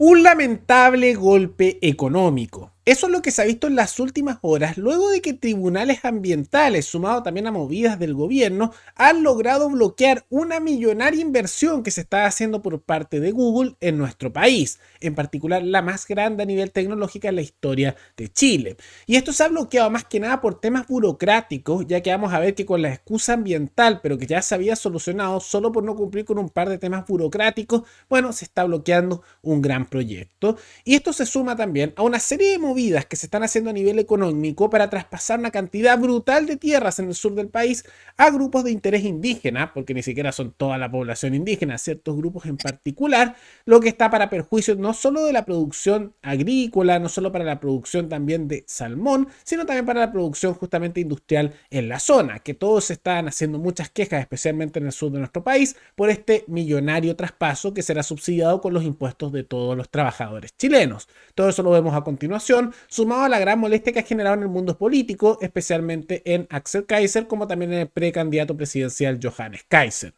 Un lamentable golpe económico. Eso es lo que se ha visto en las últimas horas, luego de que tribunales ambientales, sumado también a movidas del gobierno, han logrado bloquear una millonaria inversión que se está haciendo por parte de Google en nuestro país, en particular la más grande a nivel tecnológico en la historia de Chile. Y esto se ha bloqueado más que nada por temas burocráticos, ya que vamos a ver que con la excusa ambiental, pero que ya se había solucionado solo por no cumplir con un par de temas burocráticos, bueno, se está bloqueando un gran proyecto. Y esto se suma también a una serie de movidas que se están haciendo a nivel económico para traspasar una cantidad brutal de tierras en el sur del país a grupos de interés indígena, porque ni siquiera son toda la población indígena, ciertos grupos en particular, lo que está para perjuicio no solo de la producción agrícola, no solo para la producción también de salmón, sino también para la producción justamente industrial en la zona, que todos están haciendo muchas quejas, especialmente en el sur de nuestro país, por este millonario traspaso que será subsidiado con los impuestos de todos los trabajadores chilenos. Todo eso lo vemos a continuación, sumado a la gran molestia que ha generado en el mundo político, especialmente en Axel Kaiser, como también en el precandidato presidencial Johannes Kaiser.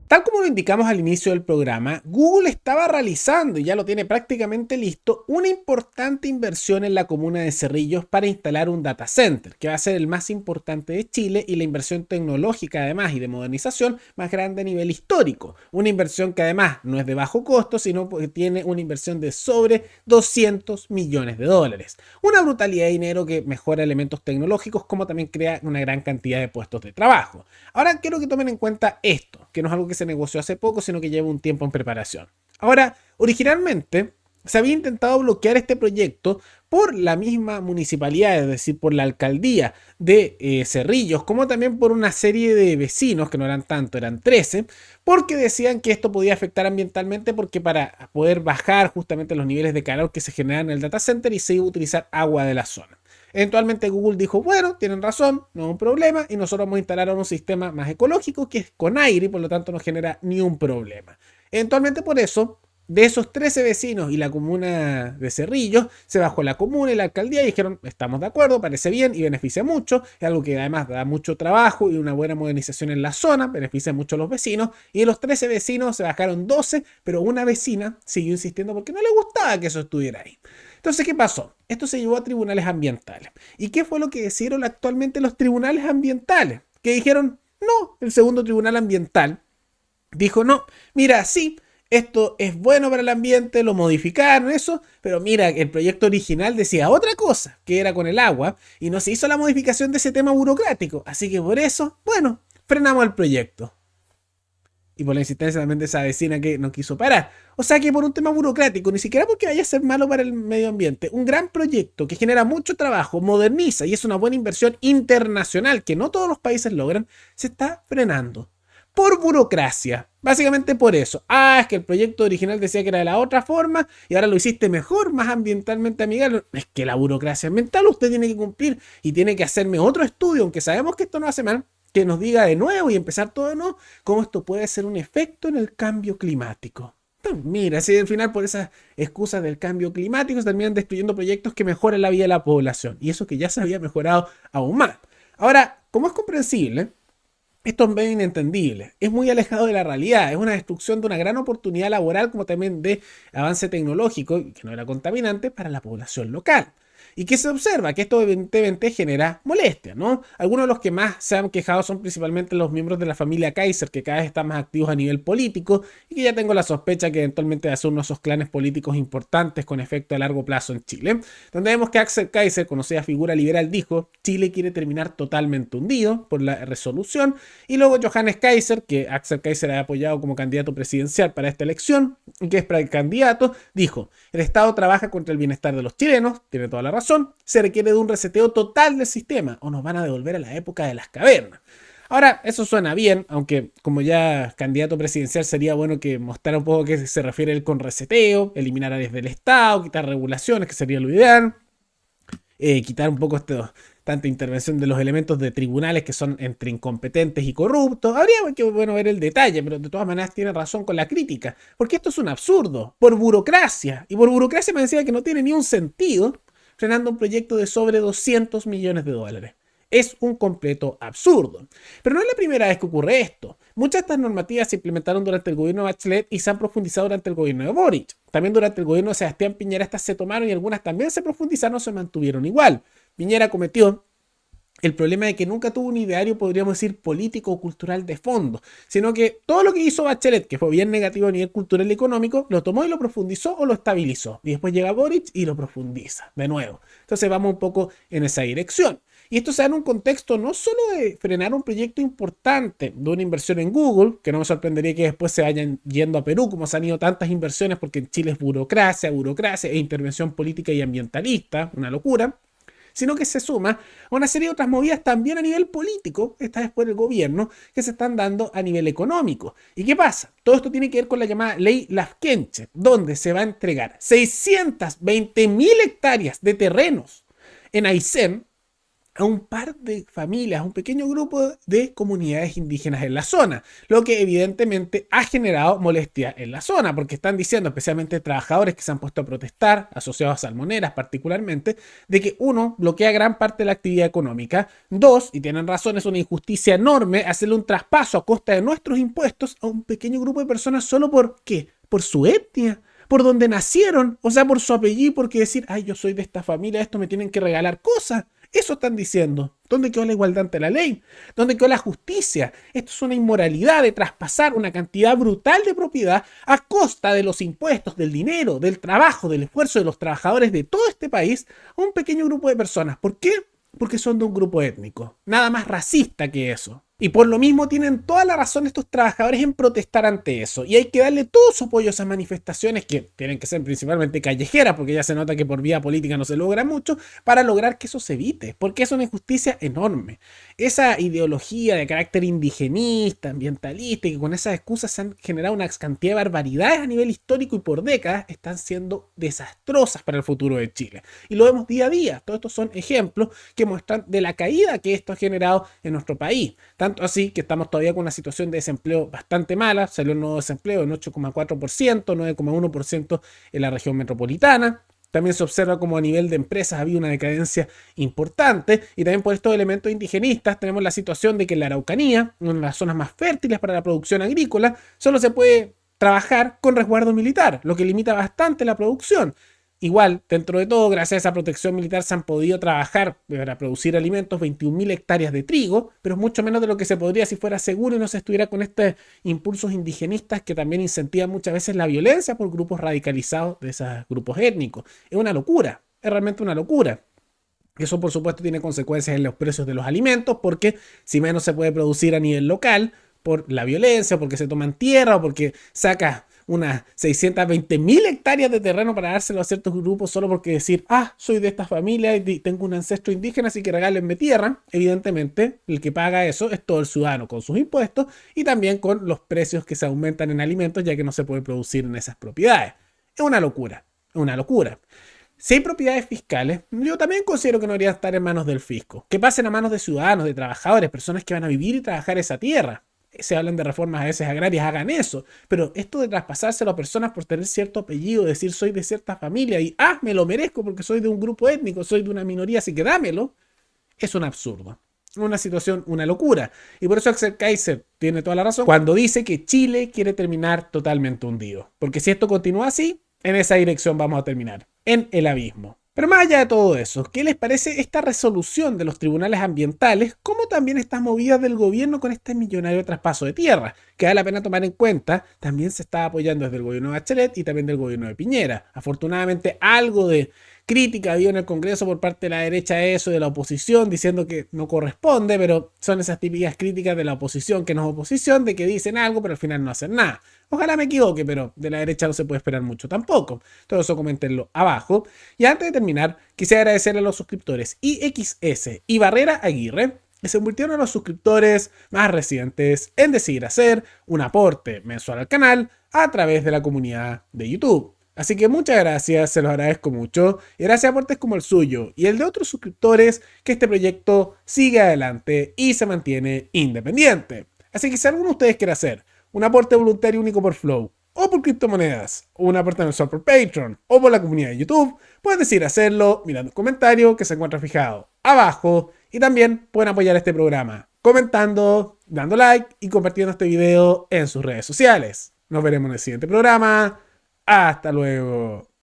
Tal como lo indicamos al inicio del programa, Google estaba realizando, y ya lo tiene prácticamente listo, una importante inversión en la comuna de Cerrillos para instalar un data center, que va a ser el más importante de Chile y la inversión tecnológica además y de modernización más grande a nivel histórico. Una inversión que además no es de bajo costo, sino que tiene una inversión de sobre 200 millones de dólares. Una brutalidad de dinero que mejora elementos tecnológicos como también crea una gran cantidad de puestos de trabajo. Ahora quiero que tomen en cuenta esto, que no es algo que se negoció hace poco, sino que lleva un tiempo en preparación. Ahora, originalmente se había intentado bloquear este proyecto por la misma municipalidad, es decir, por la alcaldía de Cerrillos, como también por una serie de vecinos, que no eran tanto, eran 13, porque decían que esto podía afectar ambientalmente, porque para poder bajar justamente los niveles de calor que se generan en el data center y se iba a utilizar agua de la zona. Eventualmente Google dijo, bueno, tienen razón, no es un problema, y nosotros vamos a instalar un sistema más ecológico que es con aire y por lo tanto no genera ni un problema. Eventualmente por eso, de esos 13 vecinos y la comuna de Cerrillos, se bajó la comuna y la alcaldía y dijeron, estamos de acuerdo, parece bien y beneficia mucho, es algo que además da mucho trabajo y una buena modernización en la zona, beneficia mucho a los vecinos, y de los 13 vecinos se bajaron 12, pero una vecina siguió insistiendo porque no le gustaba que eso estuviera ahí. Entonces, ¿qué pasó? Esto se llevó a tribunales ambientales. ¿Y qué fue lo que decidieron actualmente los tribunales ambientales? Que dijeron, no, el segundo tribunal ambiental dijo, no, mira, sí, esto es bueno para el ambiente, lo modificaron, eso, pero mira, el proyecto original decía otra cosa, que era con el agua, y no se hizo la modificación de ese tema burocrático. Así que por eso, bueno, frenamos el proyecto. Y por la insistencia también de esa vecina que no quiso parar. O sea que por un tema burocrático, ni siquiera porque vaya a ser malo para el medio ambiente, un gran proyecto que genera mucho trabajo, moderniza y es una buena inversión internacional que no todos los países logran, se está frenando. Por burocracia. Básicamente por eso. Ah, es que el proyecto original decía que era de la otra forma y ahora lo hiciste mejor, más ambientalmente amigable. Es que la burocracia ambiental usted tiene que cumplir y tiene que hacerme otro estudio, aunque sabemos que esto no hace mal, que nos diga de nuevo y empezar todo de nuevo, cómo esto puede ser un efecto en el cambio climático. Mira, si al final por esas excusas del cambio climático se terminan destruyendo proyectos que mejoran la vida de la población. Y eso que ya se había mejorado aún más. Ahora, como es comprensible, esto es medio inentendible, es muy alejado de la realidad, es una destrucción de una gran oportunidad laboral como también de avance tecnológico, que no era contaminante, para la población local. ¿Y qué se observa? Que esto evidentemente genera molestia, ¿no? Algunos de los que más se han quejado son principalmente los miembros de la familia Kaiser, que cada vez están más activos a nivel político y que ya tengo la sospecha que eventualmente va a ser uno de esos clanes políticos importantes con efecto a largo plazo en Chile. Donde vemos que Axel Kaiser, conocida figura liberal, dijo Chile quiere terminar totalmente hundido por la resolución. Y luego Johannes Kaiser, que Axel Kaiser ha apoyado como candidato presidencial para esta elección, y que es para el candidato, dijo, el Estado trabaja contra el bienestar de los chilenos, tiene toda la razón, se requiere de un reseteo total del sistema o nos van a devolver a la época de las cavernas. Ahora, eso suena bien, aunque como ya candidato presidencial sería bueno que mostrara un poco a qué se refiere él con reseteo, eliminar áreas del Estado, quitar regulaciones, que sería lo ideal, quitar un poco tanta intervención de los elementos de tribunales que son entre incompetentes y corruptos. Habría que bueno, ver el detalle, pero de todas maneras tiene razón con la crítica, porque esto es un absurdo, por burocracia, y por burocracia me decía que no tiene ni un sentido, frenando un proyecto de sobre 200 millones de dólares. Es un completo absurdo. Pero no es la primera vez que ocurre esto. Muchas de estas normativas se implementaron durante el gobierno de Bachelet y se han profundizado durante el gobierno de Boric. También durante el gobierno de Sebastián Piñera estas se tomaron y algunas también se profundizaron o se mantuvieron igual. Piñera cometió el problema de que nunca tuvo un ideario, podríamos decir, político o cultural de fondo, sino que todo lo que hizo Bachelet, que fue bien negativo a nivel cultural y económico, lo tomó y lo profundizó o lo estabilizó. Y después llega Boric y lo profundiza de nuevo. Entonces vamos un poco en esa dirección. Y esto se da en un contexto no solo de frenar un proyecto importante de una inversión en Google, que no me sorprendería que después se vayan yendo a Perú, como se han ido tantas inversiones, porque en Chile es burocracia e intervención política y ambientalista, una locura, sino que se suma a una serie de otras movidas también a nivel político, esta vez por el gobierno, que se están dando a nivel económico. ¿Y qué pasa? Todo esto tiene que ver con la llamada Ley Lafkenche, donde se va a entregar 620.000 hectáreas de terrenos en Aysén a un par de familias, a un pequeño grupo de comunidades indígenas en la zona, lo que evidentemente ha generado molestia en la zona, porque están diciendo, especialmente trabajadores que se han puesto a protestar, asociados a salmoneras particularmente, de que uno, bloquea gran parte de la actividad económica, dos, y tienen razón, es una injusticia enorme hacerle un traspaso a costa de nuestros impuestos a un pequeño grupo de personas solo por, ¿qué? Por su etnia, por donde nacieron, o sea, por su apellido, porque decir, ay, yo soy de esta familia, esto me tienen que regalar cosas. Eso están diciendo. ¿Dónde quedó la igualdad ante la ley? ¿Dónde quedó la justicia? Esto es una inmoralidad de traspasar una cantidad brutal de propiedad a costa de los impuestos, del dinero, del trabajo, del esfuerzo de los trabajadores de todo este país a un pequeño grupo de personas. ¿Por qué? Porque son de un grupo étnico. Nada más racista que eso. Y por lo mismo tienen toda la razón estos trabajadores en protestar ante eso. Y hay que darle todo su apoyo a esas manifestaciones que tienen que ser principalmente callejeras, porque ya se nota que por vía política no se logra mucho, para lograr que eso se evite. Porque es una injusticia enorme. Esa ideología de carácter indigenista, ambientalista, y que con esas excusas se han generado una cantidad de barbaridades a nivel histórico y por décadas, están siendo desastrosas para el futuro de Chile. Y lo vemos día a día. Todos estos son ejemplos que muestran de la caída que esto ha generado en nuestro país. Tanto así que estamos todavía con una situación de desempleo bastante mala. Salió un nuevo desempleo en 8,4%, 9,1% en la región metropolitana. También se observa como a nivel de empresas había una decadencia importante. Y también por estos elementos indigenistas tenemos la situación de que en la Araucanía, una de las zonas más fértiles para la producción agrícola, solo se puede trabajar con resguardo militar, lo que limita bastante la producción. Igual, dentro de todo, gracias a esa protección militar se han podido trabajar para producir alimentos 21.000 hectáreas de trigo, pero es mucho menos de lo que se podría si fuera seguro y no se estuviera con estos impulsos indigenistas que también incentivan muchas veces la violencia por grupos radicalizados de esos grupos étnicos. Es una locura, es realmente una locura. Eso, por supuesto, tiene consecuencias en los precios de los alimentos, porque si menos se puede producir a nivel local por la violencia, porque se toman tierra o porque saca unas 620.000 hectáreas de terreno para dárselo a ciertos grupos solo porque decir, soy de esta familia y tengo un ancestro indígena, así que regálenme tierra. Evidentemente, el que paga eso es todo el ciudadano con sus impuestos y también con los precios que se aumentan en alimentos, ya que no se puede producir en esas propiedades. Es una locura, es una locura. Si hay propiedades fiscales, yo también considero que no deberían estar en manos del fisco. Que pasen a manos de ciudadanos, de trabajadores, personas que van a vivir y trabajar esa tierra. Se hablan de reformas a veces agrarias, hagan eso. Pero esto de traspasárselo a personas por tener cierto apellido, decir soy de cierta familia y me lo merezco porque soy de un grupo étnico, soy de una minoría, así que dámelo, es un absurdo. Una situación, una locura. Y por eso Axel Kaiser tiene toda la razón cuando dice que Chile quiere terminar totalmente hundido. Porque si esto continúa así, en esa dirección vamos a terminar, en el abismo. Pero más allá de todo eso, ¿qué les parece esta resolución de los tribunales ambientales, como también estas movidas del gobierno con este millonario traspaso de tierra? Que vale la pena tomar en cuenta, también se está apoyando desde el gobierno de Bachelet y también del gobierno de Piñera. Afortunadamente, algo de crítica había en el Congreso por parte de la derecha a eso, de la oposición, diciendo que no corresponde, pero son esas típicas críticas de la oposición que no es oposición, de que dicen algo pero al final no hacen nada. Ojalá me equivoque, pero de la derecha no se puede esperar mucho tampoco. Todo eso coméntenlo abajo. Y antes de terminar, quisiera agradecerle a los suscriptores IXS y Barrera Aguirre, que se convirtieron en los suscriptores más recientes en decidir hacer un aporte mensual al canal a través de la comunidad de YouTube. Así que muchas gracias, se los agradezco mucho. Y gracias a aportes como el suyo y el de otros suscriptores, que este proyecto sigue adelante y se mantiene independiente. Así que si alguno de ustedes quiere hacer un aporte voluntario único por Flow, o por criptomonedas, o un aporte mensual por Patreon, o por la comunidad de YouTube, pueden decidir hacerlo mirando el comentario que se encuentra fijado abajo Y también pueden apoyar este programa comentando, dando like y compartiendo este video en sus redes sociales. Nos veremos en el siguiente programa. Hasta luego.